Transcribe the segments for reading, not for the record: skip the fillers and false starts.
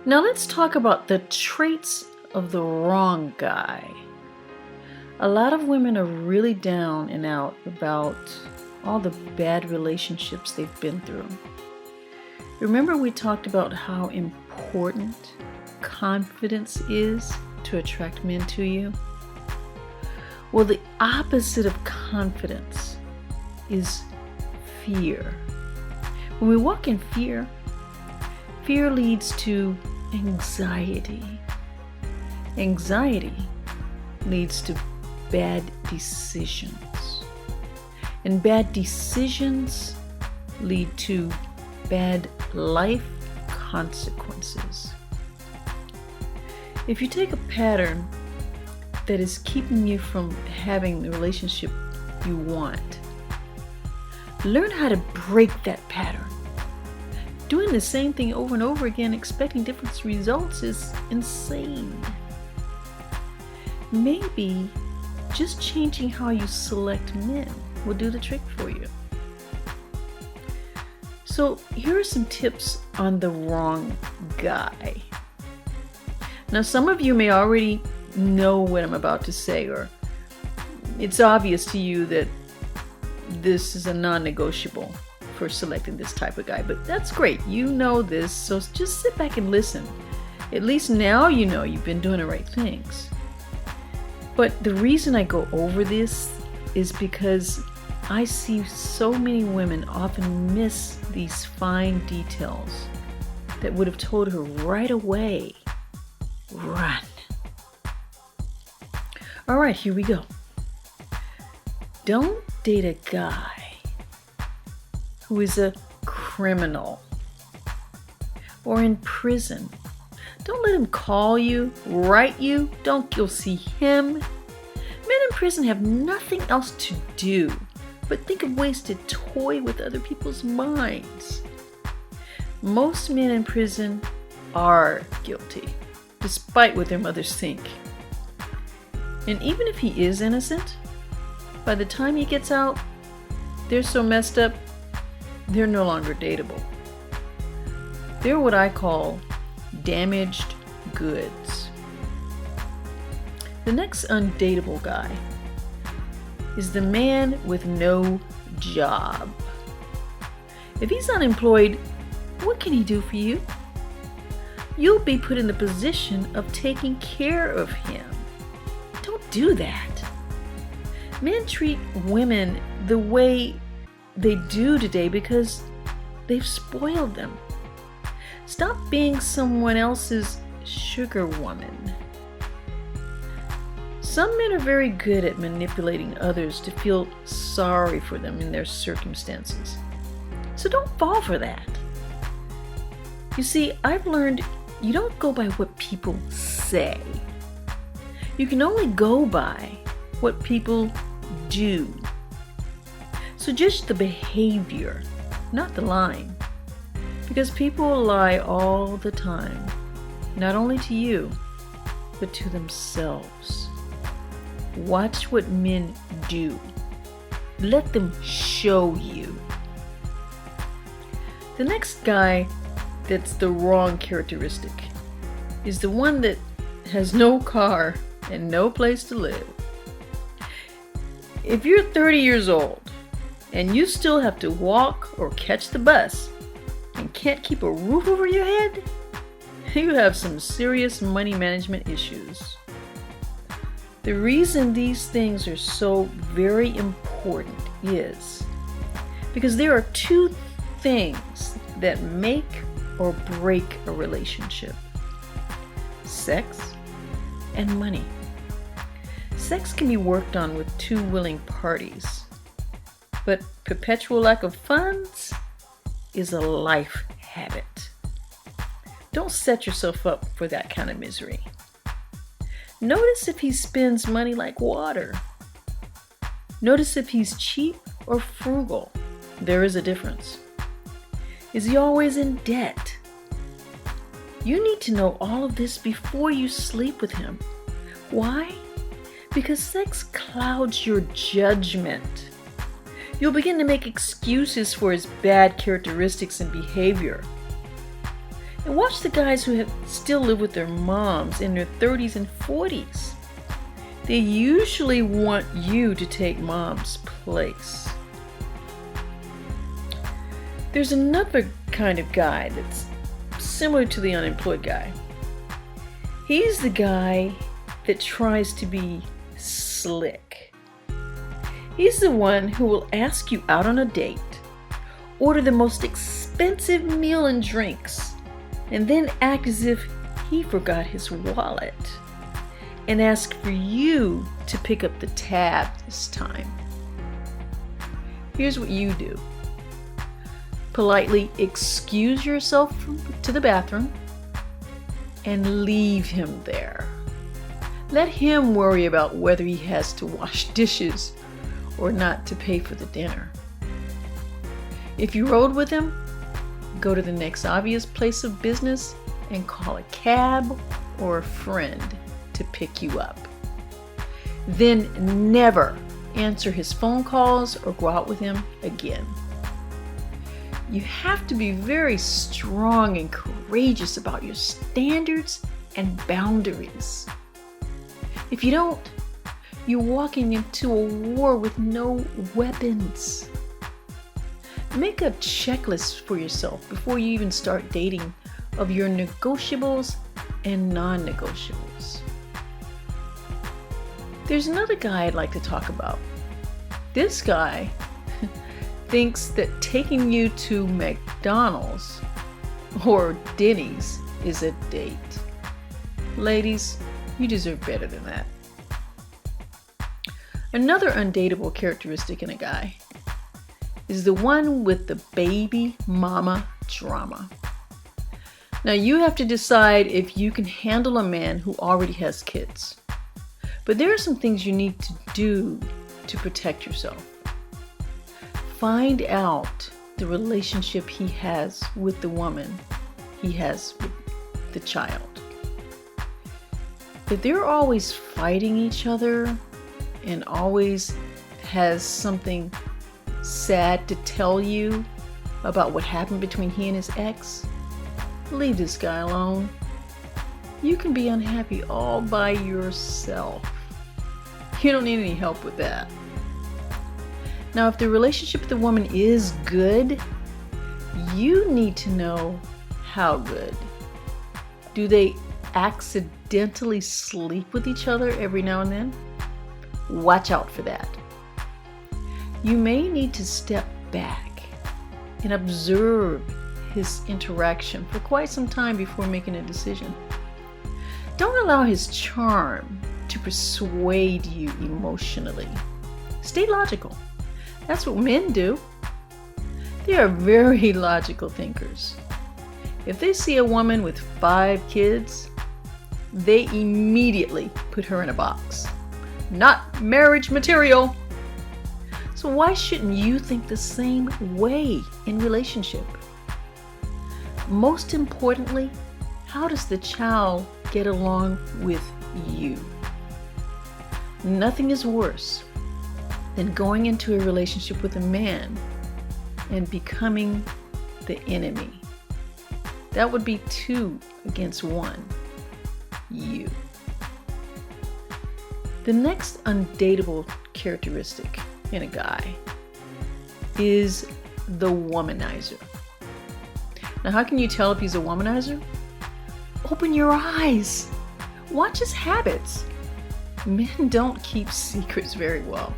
Now let's talk about the traits of the wrong guy. A lot of women are really down and out about all the bad relationships they've been through. Remember we talked about how important confidence is to attract men to you? Well, the opposite of confidence is fear. When we walk in fear, fear leads to anxiety. Anxiety leads to bad decisions. And bad decisions lead to bad life consequences. If you take a pattern that is keeping you from having the relationship you want, learn how to break that pattern. Doing the same thing over and over again, expecting different results, is insane. Maybe just changing how you select men will do the trick for you. So here are some tips on the wrong guy. Now, some of you may already know what I'm about to say, or it's obvious to you that this is a non-negotiable for selecting this type of guy, but that's great. You know this, so just sit back and listen. At least now you know you've been doing the right things. But the reason I go over this is because I see so many women often miss these fine details that would have told her right away, run. All right, here we go. Don't date a guy who is a criminal or in prison. Don't let him call you, write you. Don't go see him. Men in prison have nothing else to do but think of ways to toy with other people's minds. Most men in prison are guilty, despite what their mothers think. And even if he is innocent, by the time he gets out, they're so messed up, they're no longer dateable. They're what I call damaged goods. The next undateable guy is the man with no job. If he's unemployed, what can he do for you? You'll be put in the position of taking care of him. Don't do that. Men treat women the way they do today because they've spoiled them. Stop being someone else's sugar woman. Some men are very good at manipulating others to feel sorry for them in their circumstances. So don't fall for that. You see, I've learned you don't go by what people say. You can only go by what people do. So judge the behavior, not the lying. Because people lie all the time, not only to you, but to themselves. Watch what men do. Let them show you. The next guy that's the wrong characteristic is the one that has no car and no place to live. If you're 30 years old and you still have to walk or catch the bus and can't keep a roof over your head, you have some serious money management issues. The reason these things are so very important is because there are two things that make or break a relationship: sex and money. Sex can be worked on with two willing parties, but perpetual lack of funds is a life habit. Don't set yourself up for that kind of misery. Notice if he spends money like water. Notice if he's cheap or frugal. There is a difference. Is he always in debt? You need to know all of this before you sleep with him. Why? Because sex clouds your judgment. You'll begin to make excuses for his bad characteristics and behavior. And watch the guys who still live with their moms in their 30s and 40s. They usually want you to take mom's place. There's another kind of guy that's similar to the unemployed guy. He's the guy that tries to be slick. He's the one who will ask you out on a date, order the most expensive meal and drinks, and then act as if he forgot his wallet and ask for you to pick up the tab this time. Here's what you do. Politely excuse yourself to the bathroom and leave him there. Let him worry about whether he has to wash dishes or not to pay for the dinner. If you rode with him, go to the next obvious place of business and call a cab or a friend to pick you up. Then never answer his phone calls or go out with him again. You have to be very strong and courageous about your standards and boundaries. If you don't, you're walking into a war with no weapons. Make a checklist for yourself before you even start dating of your negotiables and non-negotiables. There's another guy I'd like to talk about. This guy thinks that taking you to McDonald's or Denny's is a date. Ladies, you deserve better than that. Another undateable characteristic in a guy is the one with the baby mama drama. Now you have to decide if you can handle a man who already has kids. But there are some things you need to do to protect yourself. Find out the relationship he has with the woman he has with the child. If they're always fighting each other and always has something sad to tell you about what happened between he and his ex, leave this guy alone. You can be unhappy all by yourself. You don't need any help with that. Now, if the relationship with the woman is good, you need to know how good. Do they accidentally sleep with each other every now and then? Watch out for that. You may need to step back and observe his interaction for quite some time before making a decision. Don't allow his charm to persuade you emotionally. Stay logical. That's what men do. They are very logical thinkers. If they see a woman with 5 kids, they immediately put her in a box. Not marriage material. So why shouldn't you think the same way in relationship? Most importantly, how does the child get along with you? Nothing is worse than going into a relationship with a man and becoming the enemy. That would be 2 against 1. You. The next undateable characteristic in a guy is the womanizer. Now, how can you tell if he's a womanizer? Open your eyes. Watch his habits. Men don't keep secrets very well.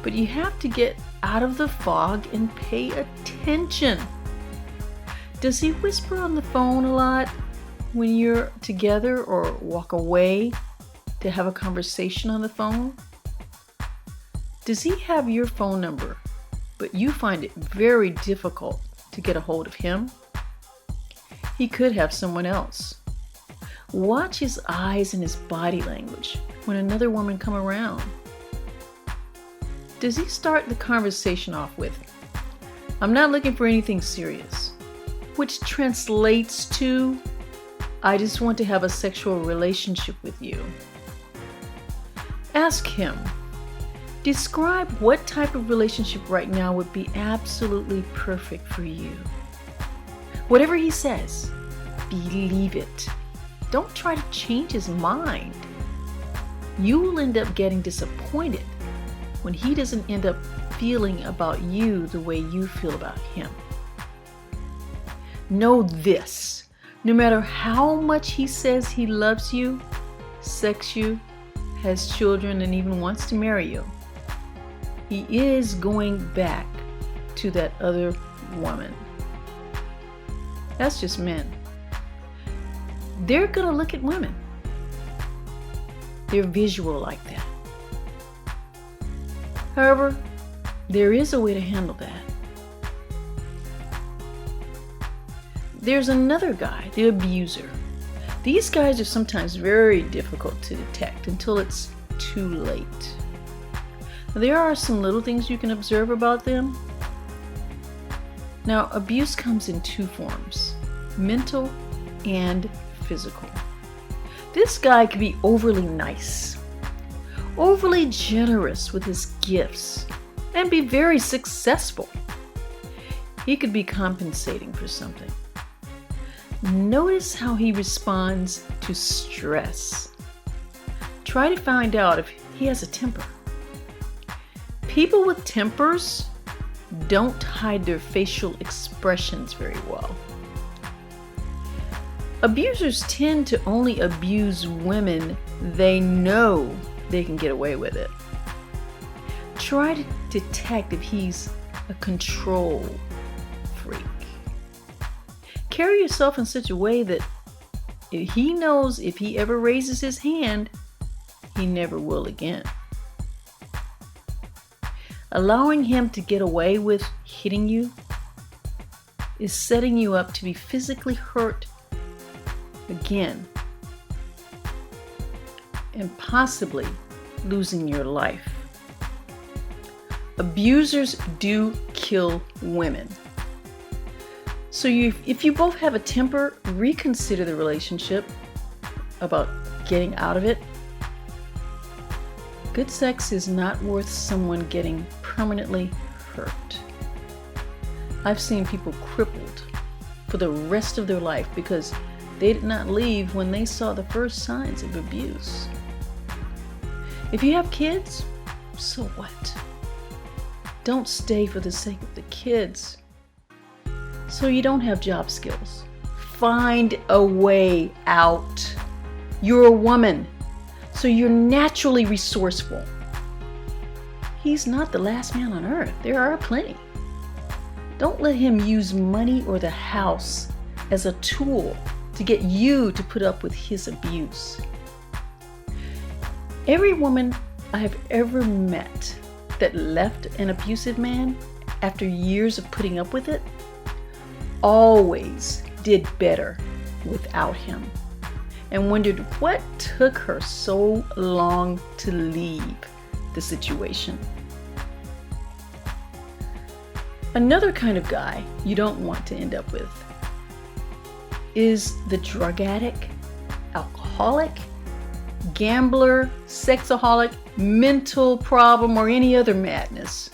But you have to get out of the fog and pay attention. Does he whisper on the phone a lot when you're together or walk away to have a conversation on the phone? Does he have your phone number, but you find it very difficult to get a hold of him? He could have someone else. Watch his eyes and his body language when another woman come around. Does he start the conversation off with, "I'm not looking for anything serious," which translates to, "I just want to have a sexual relationship with you"? Ask him, describe what type of relationship right now would be absolutely perfect for you. Whatever he says, believe it. Don't try to change his mind. You will end up getting disappointed when he doesn't end up feeling about you the way you feel about him. Know this: no matter how much he says he loves you, sex you, has children, and even wants to marry you, he is going back to that other woman. That's just men. They're gonna look at women. They're visual like that. However, there is a way to handle that. There's another guy, the abuser. These guys are sometimes very difficult to detect until it's too late. There are some little things you can observe about them. Now, abuse comes in two forms: mental and physical. This guy can be overly nice, overly generous with his gifts, and be very successful. He could be compensating for something. Notice how he responds to stress. Try to find out if he has a temper. People with tempers don't hide their facial expressions very well. Abusers tend to only abuse women they know they can get away with it. Try to detect if he's a control freak. Carry yourself in such a way that if he knows if he ever raises his hand, he never will again. Allowing him to get away with hitting you is setting you up to be physically hurt again and possibly losing your life. Abusers do kill women. So if you both have a temper, reconsider the relationship about getting out of it. Good sex is not worth someone getting permanently hurt. I've seen people crippled for the rest of their life because they did not leave when they saw the first signs of abuse. If you have kids, so what? Don't stay for the sake of the kids. So you don't have job skills. Find a way out. You're a woman, so you're naturally resourceful. He's not the last man on earth. There are plenty. Don't let him use money or the house as a tool to get you to put up with his abuse. Every woman I have ever met that left an abusive man after years of putting up with it always did better without him and wondered what took her so long to leave the situation. Another kind of guy you don't want to end up with is the drug addict, alcoholic, gambler, sexaholic, mental problem, or any other madness.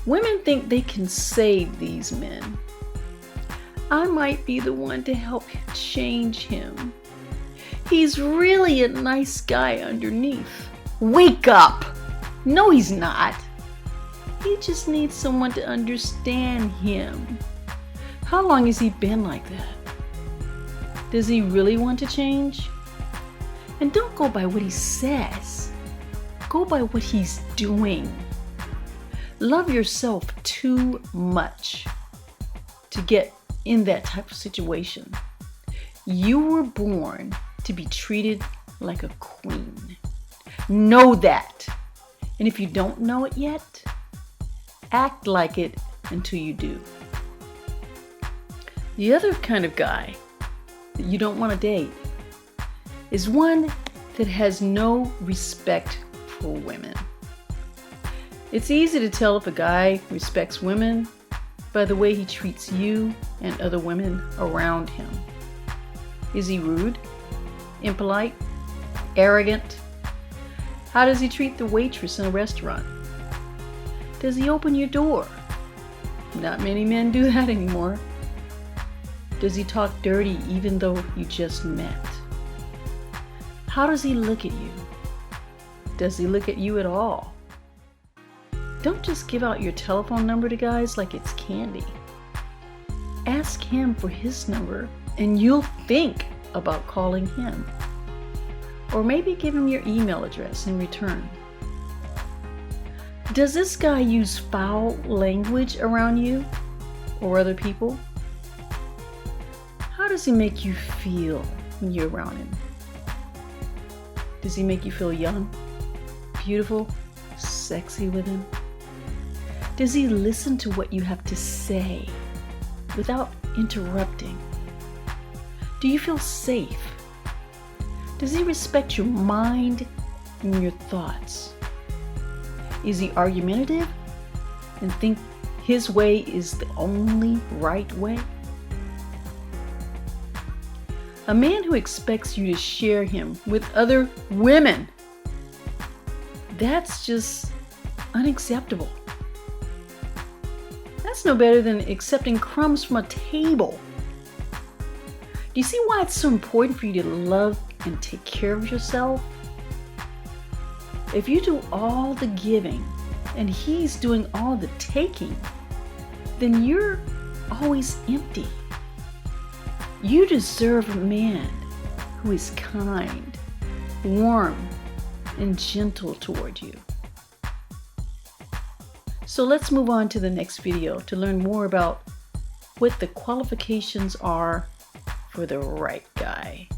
Women think they can save these men. I might be the one to help change him. He's really a nice guy underneath. Wake up! No, he's not. He just needs someone to understand him. How long has he been like that? Does he really want to change? And don't go by what he says. Go by what he's doing. Love yourself too much to get in that type of situation. You were born to be treated like a queen. Know that. And if you don't know it yet, act like it until you do. The other kind of guy that you don't want to date is one that has no respect for women. It's easy to tell if a guy respects women by the way he treats you and other women around him. Is he rude, impolite, arrogant? How does he treat the waitress in a restaurant? Does he open your door? Not many men do that anymore. Does he talk dirty even though you just met? How does he look at you? Does he look at you at all? Don't just give out your telephone number to guys like it's candy. Ask him for his number and you'll think about calling him. Or maybe give him your email address in return. Does this guy use foul language around you or other people? How does he make you feel when you're around him? Does he make you feel young, beautiful, sexy with him? Does he listen to what you have to say without interrupting? Do you feel safe? Does he respect your mind and your thoughts? Is he argumentative and think his way is the only right way? A man who expects you to share him with other women, that's just unacceptable. That's no better than accepting crumbs from a table. Do you see why it's so important for you to love and take care of yourself? If you do all the giving and he's doing all the taking, then you're always empty. You deserve a man who is kind, warm, and gentle toward you. So let's move on to the next video to learn more about what the qualifications are for the right guy.